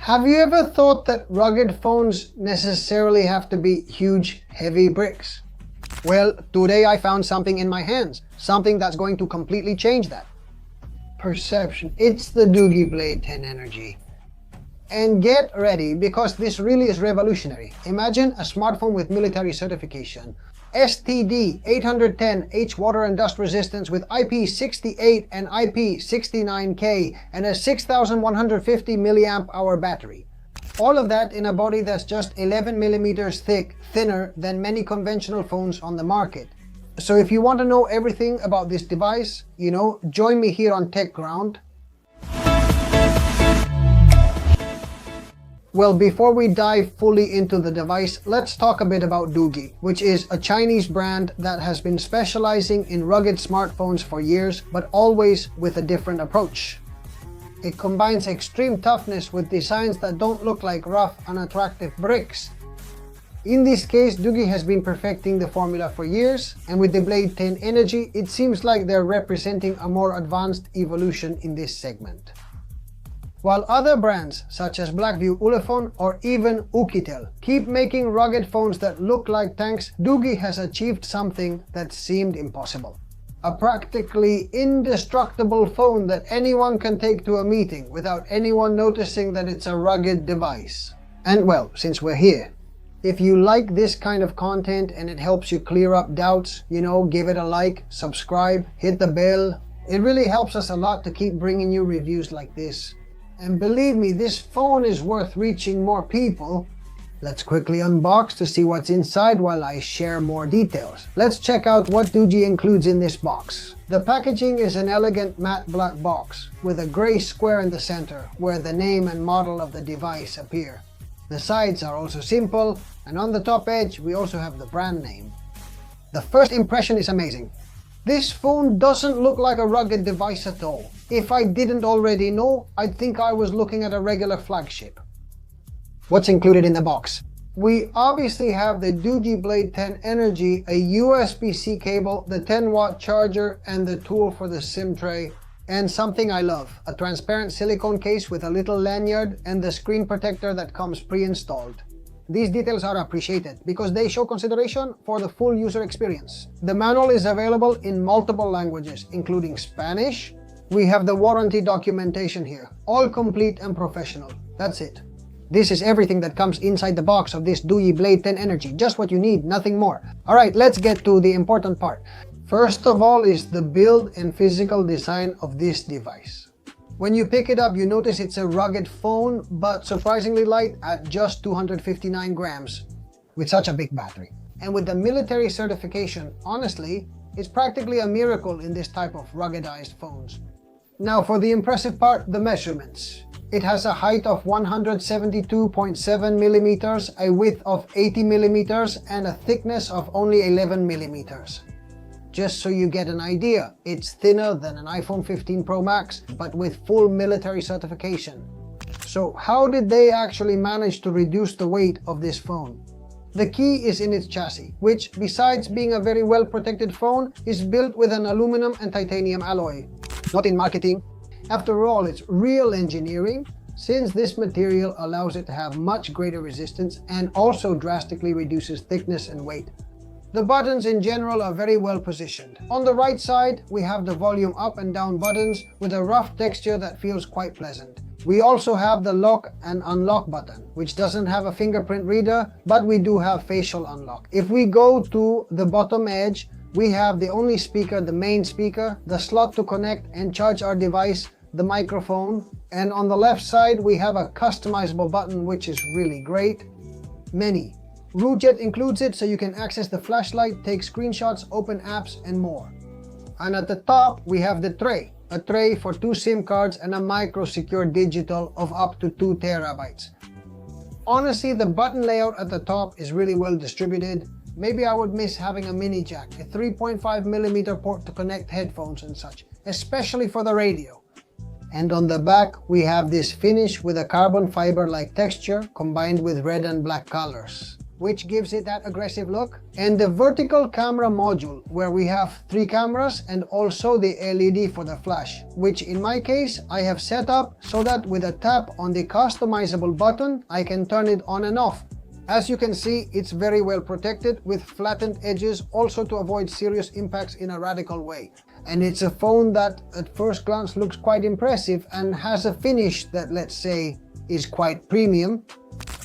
Have you ever thought that rugged phones necessarily have to be huge, heavy bricks? Well, today I found something in my hands, something that's going to completely change that. Perception. It's the Doogee Blade 10 Energy. And get ready, because this really is revolutionary. Imagine a smartphone with military certification. STD 810 H water and dust resistance with IP68 and IP69K and a 6150 milliamp hour battery. All of that in a body that's just 11 millimeters thick, thinner than many conventional phones on the market. So if you want to know everything about this device, join me here on Tech Ground. Well, before we dive fully into the device, let's talk a bit about Doogee, which is a Chinese brand that has been specializing in rugged smartphones for years, but always with a different approach. It combines extreme toughness with designs that don't look like rough, unattractive bricks. In this case, Doogee has been perfecting the formula for years, and with the Blade 10 Energy, it seems like they're representing a more advanced evolution in this segment. While other brands such as Blackview Ulefone or even Oukitel keep making rugged phones that look like tanks, Doogee has achieved something that seemed impossible. A practically indestructible phone that anyone can take to a meeting without anyone noticing that it's a rugged device. And well, since we're here, if you like this kind of content and it helps you clear up doubts, give it a like, subscribe, hit the bell. It really helps us a lot to keep bringing you reviews like this. And believe me, this phone is worth reaching more people. Let's quickly unbox to see what's inside while I share more details. Let's check out what Doogee includes in this box. The packaging is an elegant matte black box with a gray square in the center where the name and model of the device appear. The sides are also simple, and on the top edge we also have the brand name. The first impression is amazing. This phone doesn't look like a rugged device at all. If I didn't already know, I'd think I was looking at a regular flagship. What's included in the box? We obviously have the Doogee Blade 10 Energy, a USB-C cable, the 10-watt charger, and the tool for the SIM tray. And something I love, a transparent silicone case with a little lanyard and the screen protector that comes pre-installed. These details are appreciated because they show consideration for the full user experience. The manual is available in multiple languages, including Spanish. We have the warranty documentation here, all complete and professional. That's it. This is everything that comes inside the box of this Doogee Blade 10 Energy, just what you need, nothing more. Alright, let's get to the important part. First of all is the build and physical design of this device. When you pick it up, you notice it's a rugged phone, but surprisingly light at just 259 grams, with such a big battery. And with the military certification, honestly, it's practically a miracle in this type of ruggedized phones. Now for the impressive part, the measurements. It has a height of 172.7 millimeters, a width of 80 millimeters, and a thickness of only 11 millimeters. Just so you get an idea, it's thinner than an iPhone 15 Pro Max, but with full military certification. So how did they actually manage to reduce the weight of this phone? The key is in its chassis, which, besides being a very well protected phone, is built with an aluminum and titanium alloy. Not in marketing. After all, it's real engineering, since this material allows it to have much greater resistance and also drastically reduces thickness and weight. The buttons in general are very well positioned. On the right side, we have the volume up and down buttons with a rough texture that feels quite pleasant. We also have the lock and unlock button, which doesn't have a fingerprint reader, but we do have facial unlock. If we go to the bottom edge, we have the only speaker, the main speaker, the slot to connect and charge our device, the microphone, and on the left side we have a customizable button which is really great. Many. RootJet includes it so you can access the flashlight, take screenshots, open apps, and more. And at the top we have the tray. A tray for 2 SIM cards and a micro secure digital of up to 2 terabytes. Honestly, the button layout at the top is really well distributed. Maybe I would miss having a mini jack, a 3.5mm port to connect headphones and such, especially for the radio. And on the back we have this finish with a carbon fiber-like texture combined with red and black colors. which gives it that aggressive look, and the vertical camera module, where we have 3 cameras and also the LED for the flash, which in my case I have set up so that with a tap on the customizable button I can turn it on and off. As you can see, it's very well protected with flattened edges, also to avoid serious impacts in a radical way. And it's a phone that at first glance looks quite impressive and has a finish that, let's say, is quite premium.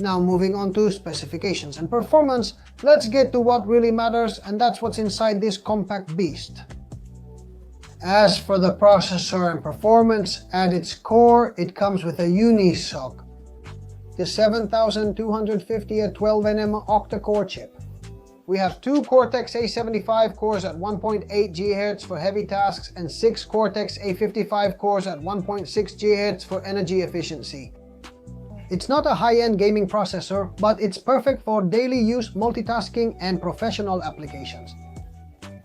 Now moving on to specifications and performance, let's get to what really matters, and that's what's inside this compact beast. As for the processor and performance, at its core it comes with a Unisoc, the 7250 at 12nm octa-core chip. We have 2 Cortex-A75 cores at 1.8 GHz for heavy tasks and 6 Cortex-A55 cores at 1.6 GHz for energy efficiency. It's not a high-end gaming processor, but it's perfect for daily use, multitasking, and professional applications.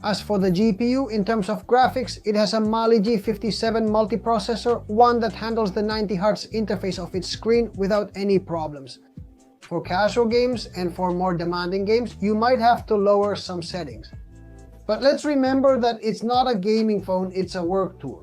As for the GPU, in terms of graphics, it has a Mali G57 multiprocessor, one that handles the 90Hz interface of its screen without any problems. For casual games and for more demanding games, you might have to lower some settings. But let's remember that it's not a gaming phone, it's a work tool.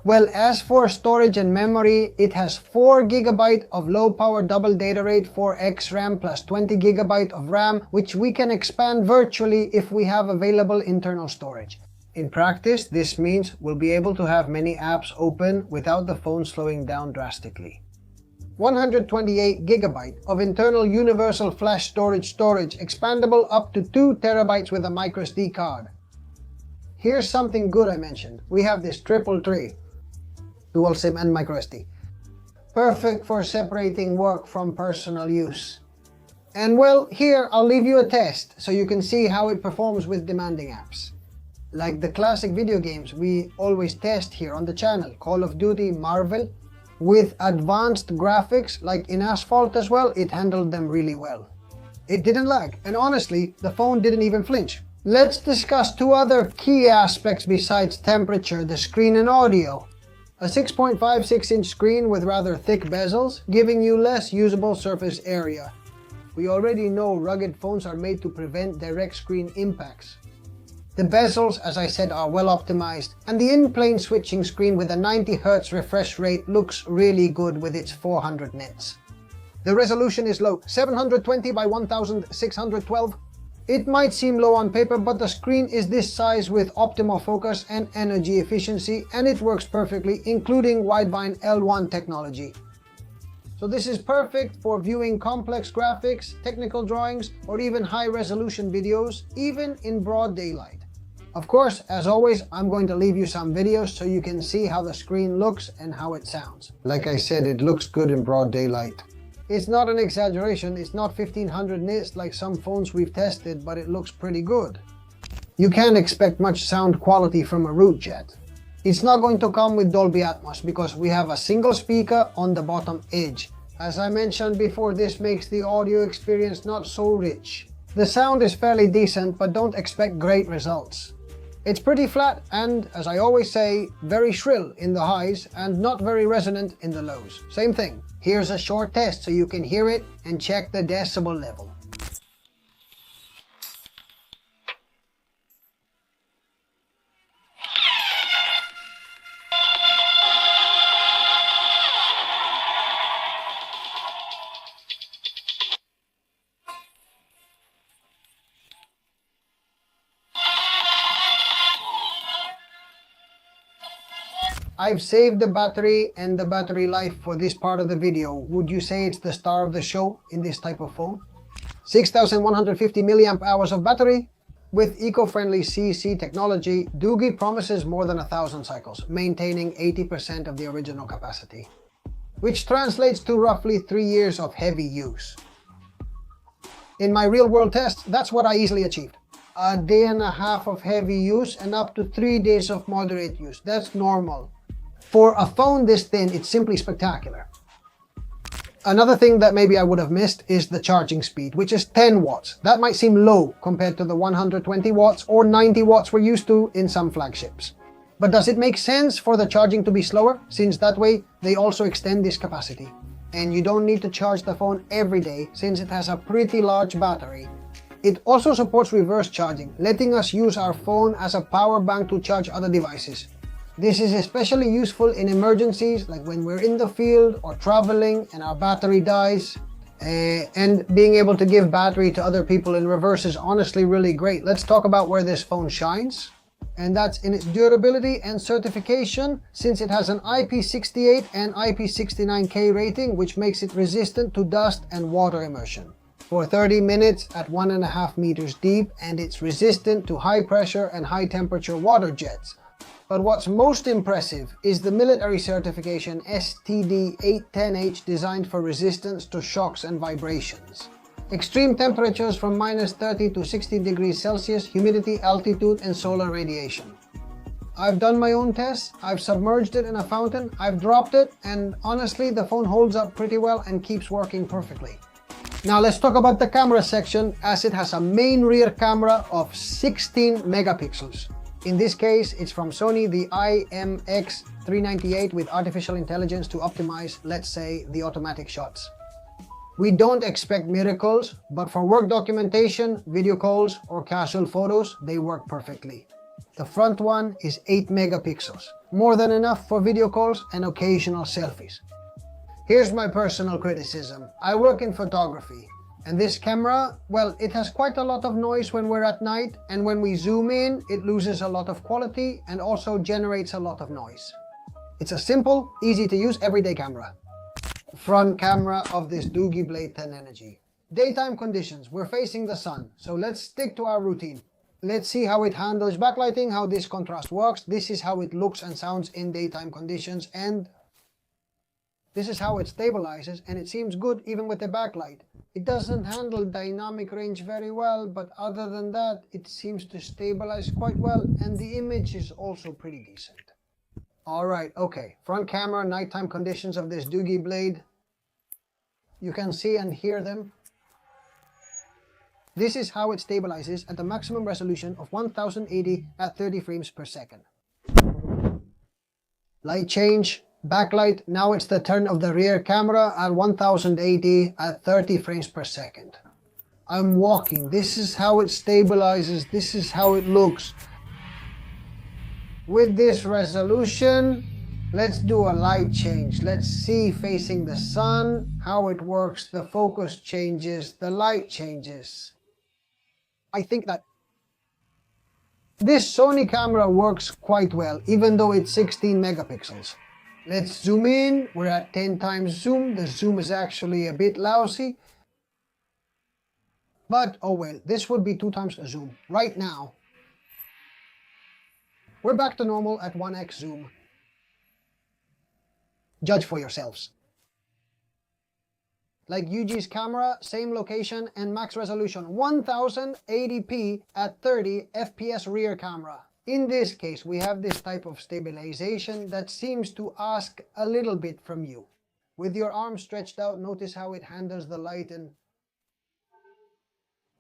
Well, as for storage and memory, it has 4 GB of low-power double data rate 4X RAM plus 20 GB of RAM, which we can expand virtually if we have available internal storage. In practice, this means we'll be able to have many apps open without the phone slowing down drastically. 128 GB of internal universal flash storage expandable up to 2 TB with a microSD card. Here's something good I mentioned. We have this 333. Dual SIM and microSD. Perfect for separating work from personal use. And well, here I'll leave you a test so you can see how it performs with demanding apps. Like the classic video games we always test here on the channel, Call of Duty, Marvel. With advanced graphics like in Asphalt as well, it handled them really well. It didn't lag, and honestly, the phone didn't even flinch. Let's discuss 2 other key aspects besides temperature, the screen and audio. A 6.56-inch screen with rather thick bezels, giving you less usable surface area. We already know rugged phones are made to prevent direct screen impacts. The bezels, as I said, are well optimized, and the in-plane switching screen with a 90Hz refresh rate looks really good with its 400 nits. The resolution is low, 720 by 1612. It might seem low on paper, but the screen is this size with optimal focus and energy efficiency, and it works perfectly, including Widevine L1 technology. So this is perfect for viewing complex graphics, technical drawings, or even high-resolution videos, even in broad daylight. Of course, as always, I'm going to leave you some videos so you can see how the screen looks and how it sounds. Like I said, it looks good in broad daylight. It's not an exaggeration, it's not 1500 nits like some phones we've tested, but it looks pretty good. You can't expect much sound quality from a root jet. It's not going to come with Dolby Atmos because we have a single speaker on the bottom edge. As I mentioned before, this makes the audio experience not so rich. The sound is fairly decent, but don't expect great results. It's pretty flat and, as I always say, very shrill in the highs and not very resonant in the lows. Same thing. Here's a short test so you can hear it and check the decibel level. I've saved the battery and the battery life for this part of the video. Would you say it's the star of the show in this type of phone? 6150 milliamp hours of battery. With eco-friendly CC technology, Doogee promises more than 1000 cycles, maintaining 80% of the original capacity, which translates to roughly 3 years of heavy use. In my real-world test, that's what I easily achieved. A day and a half of heavy use and up to 3 days of moderate use. That's normal. For a phone this thin, it's simply spectacular. Another thing that maybe I would have missed is the charging speed, which is 10 watts. That might seem low compared to the 120 watts or 90 watts we're used to in some flagships. But does it make sense for the charging to be slower, since that way they also extend this capacity? and you don't need to charge the phone every day since it has a pretty large battery. It also supports reverse charging, letting us use our phone as a power bank to charge other devices. This is especially useful in emergencies like when we're in the field or traveling and our battery dies. And being able to give battery to other people in reverse is honestly really great. Let's talk about where this phone shines. And that's in its durability and certification, since it has an IP68 and IP69K rating, which makes it resistant to dust and water immersion for 30 minutes at 1.5 meters deep, and it's resistant to high pressure and high temperature water jets. But what's most impressive is the military certification STD810H, designed for resistance to shocks and vibrations. Extreme temperatures from -30 to 60 degrees Celsius, humidity, altitude, and solar radiation. I've done my own tests, I've submerged it in a fountain, I've dropped it, and honestly the phone holds up pretty well and keeps working perfectly. Now let's talk about the camera section, as it has a main rear camera of 16 megapixels. In this case, it's from Sony, the IMX398 with artificial intelligence to optimize, let's say, the automatic shots. We don't expect miracles, but for work documentation, video calls, or casual photos, they work perfectly. The front one is 8 megapixels, more than enough for video calls and occasional selfies. Here's my personal criticism. I work in photography, and this camera, well, it has quite a lot of noise when we're at night, and when we zoom in, it loses a lot of quality and also generates a lot of noise. It's a simple, easy to use everyday camera. Front camera of this Doogee Blade 10 Energy. Daytime conditions, we're facing the sun, so let's stick to our routine. Let's see how it handles backlighting, how this contrast works. This is how it looks and sounds in daytime conditions, and this is how it stabilizes, and it seems good even with the backlight. It doesn't handle dynamic range very well, but other than that, it seems to stabilize quite well, and the image is also pretty decent. Alright, okay, front camera, nighttime conditions of this Doogee Blade. You can see and hear them. This is how it stabilizes at the maximum resolution of 1080 at 30 frames per second. Light change, backlight, now it's the turn of the rear camera at 1080 at 30 frames per second. I'm walking, this is how it stabilizes, this is how it looks. With this resolution, let's do a light change. Let's see facing the sun, how it works, the focus changes, the light changes. I think that this Sony camera works quite well, even though it's 16 megapixels. Let's zoom in, we're at 10 times zoom, the zoom is actually a bit lousy. But, oh well, this would be 2 times the zoom. Right now, we're back to normal at 1x zoom. Judge for yourselves. Like Yuji's camera, same location and max resolution, 1080p at 30 FPS rear camera. In this case, we have this type of stabilization that seems to ask a little bit from you. With your arm stretched out, notice how it handles the light, and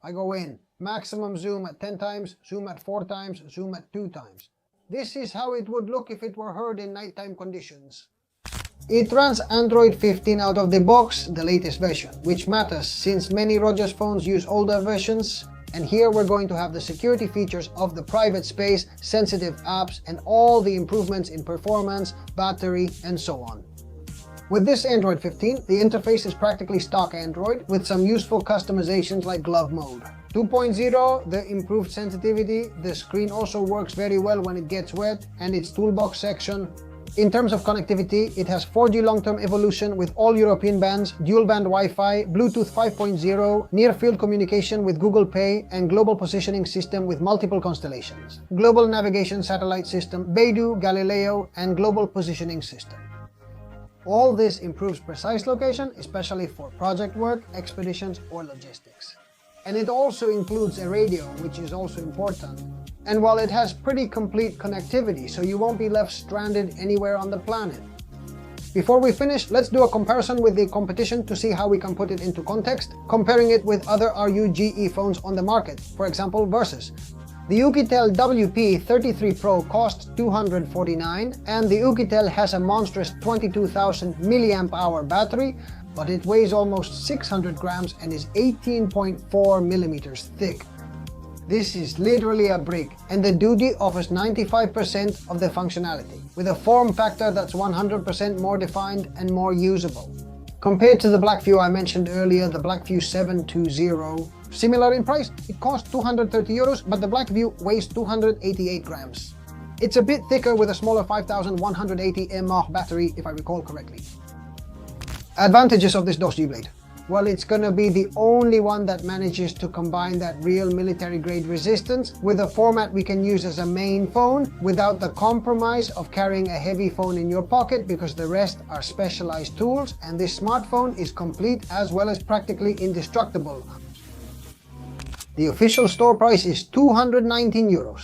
I go in. Maximum zoom at 10 times, zoom at 4 times, zoom at 2 times. This is how it would look if it were heard in nighttime conditions. It runs Android 15 out of the box, the latest version, which matters since many Rogers phones use older versions. And here we're going to have the security features of the private space, sensitive apps, and all the improvements in performance, battery, and so on. With this Android 15, the interface is practically stock Android, with some useful customizations like glove mode. 2.0, the improved sensitivity, the screen also works very well when it gets wet, and its toolbox section. In terms of connectivity, it has 4G long-term evolution with all European bands, dual-band Wi-Fi, Bluetooth 5.0, near-field communication with Google Pay, and global positioning system with multiple constellations. Global navigation satellite system, Beidou, Galileo, and global positioning system. All this improves precise location, especially for project work, expeditions, or logistics. And it also includes a radio, which is also important. And while it has pretty complete connectivity, so you won't be left stranded anywhere on the planet. Before we finish, let's do a comparison with the competition to see how we can put it into context, comparing it with other RUGE phones on the market, for example, Versus. The Oukitel WP33 Pro costs $249, and the Oukitel has a monstrous 22,000 mAh battery, but it weighs almost 600 grams and is 18.4 millimeters thick. This is literally a brick, and the Doogee offers 95% of the functionality, with a form factor that's 100% more defined and more usable. Compared to the Blackview I mentioned earlier, the Blackview 720, similar in price, it costs 230 euros, but the Blackview weighs 288 grams. It's a bit thicker with a smaller 5180 mAh battery, if I recall correctly. Advantages of this Doogee blade. Well, it's gonna be the only one that manages to combine that real military grade resistance with a format we can use as a main phone without the compromise of carrying a heavy phone in your pocket, because the rest are specialized tools, and this smartphone is complete as well as practically indestructible. The official store price is 219 euros.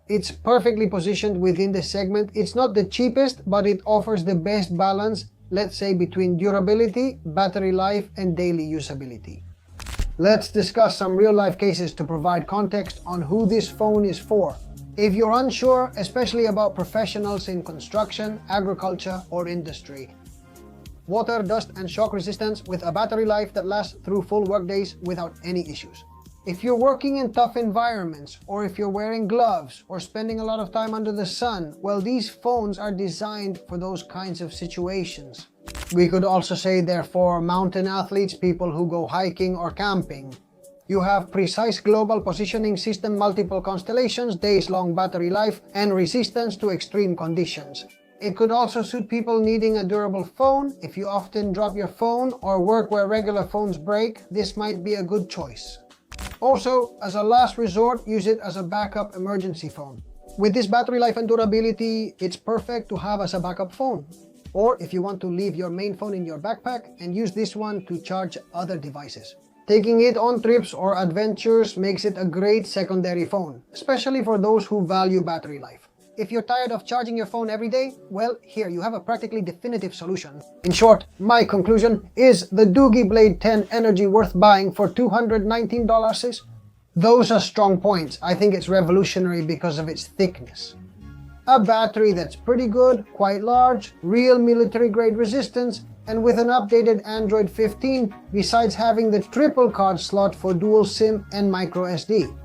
It's perfectly positioned within the segment. It's not the cheapest, but it offers the best balance, let's say, between durability, battery life, and daily usability. Let's discuss some real-life cases to provide context on who this phone is for. If you're unsure, especially about professionals in construction, agriculture, or industry. Water, dust, and shock resistance with a battery life that lasts through full workdays without any issues. If you're working in tough environments, or if you're wearing gloves, or spending a lot of time under the sun, well, these phones are designed for those kinds of situations. We could also say they're for mountain athletes, people who go hiking or camping. You have precise global positioning system, multiple constellations, days-long battery life, and resistance to extreme conditions. It could also suit people needing a durable phone. If you often drop your phone or work where regular phones break, this might be a good choice. Also, as a last resort, use it as a backup emergency phone. With this battery life and durability, it's perfect to have as a backup phone. Or if you want to leave your main phone in your backpack and use this one to charge other devices. Taking it on trips or adventures makes it a great secondary phone, especially for those who value battery life. If you're tired of charging your phone every day, well, here you have a practically definitive solution. In short, my conclusion is the Doogee Blade 10 Energy worth buying for $219? Those are strong points. I think it's revolutionary because of its thickness. A battery that's pretty good, quite large, real military grade resistance, and with an updated Android 15, besides having the triple card slot for dual SIM and micro SD.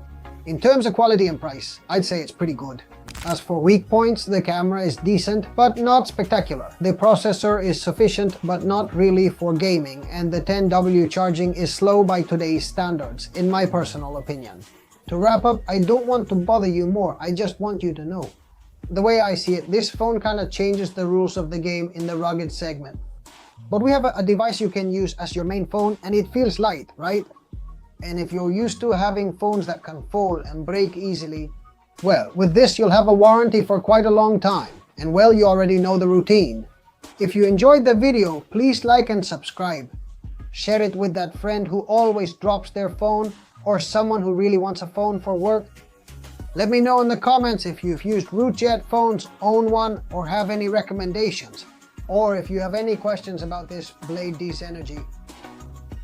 In terms of quality and price, I'd say it's pretty good. As for weak points, the camera is decent, but not spectacular. The processor is sufficient, but not really for gaming, and the 10W charging is slow by today's standards, in my personal opinion. To wrap up, I don't want to bother you more, I just want you to know. The way I see it, this phone kinda changes the rules of the game in the rugged segment. But we have a device you can use as your main phone, and it feels light, right? And if you're used to having phones that can fold and break easily, well, with this you'll have a warranty for quite a long time, and well, you already know the routine. If you enjoyed the video, please like and subscribe. Share it with that friend who always drops their phone, or someone who really wants a phone for work. Let me know in the comments if you've used Rootjet phones, own one, or have any recommendations. Or if you have any questions about this Blade D's Energy.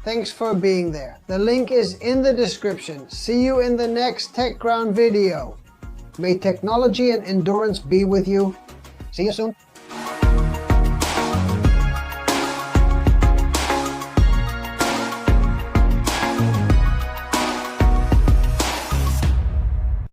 Thanks for being there. The link is in the description. See you in the next TechGround video. May technology and endurance be with you. See you soon.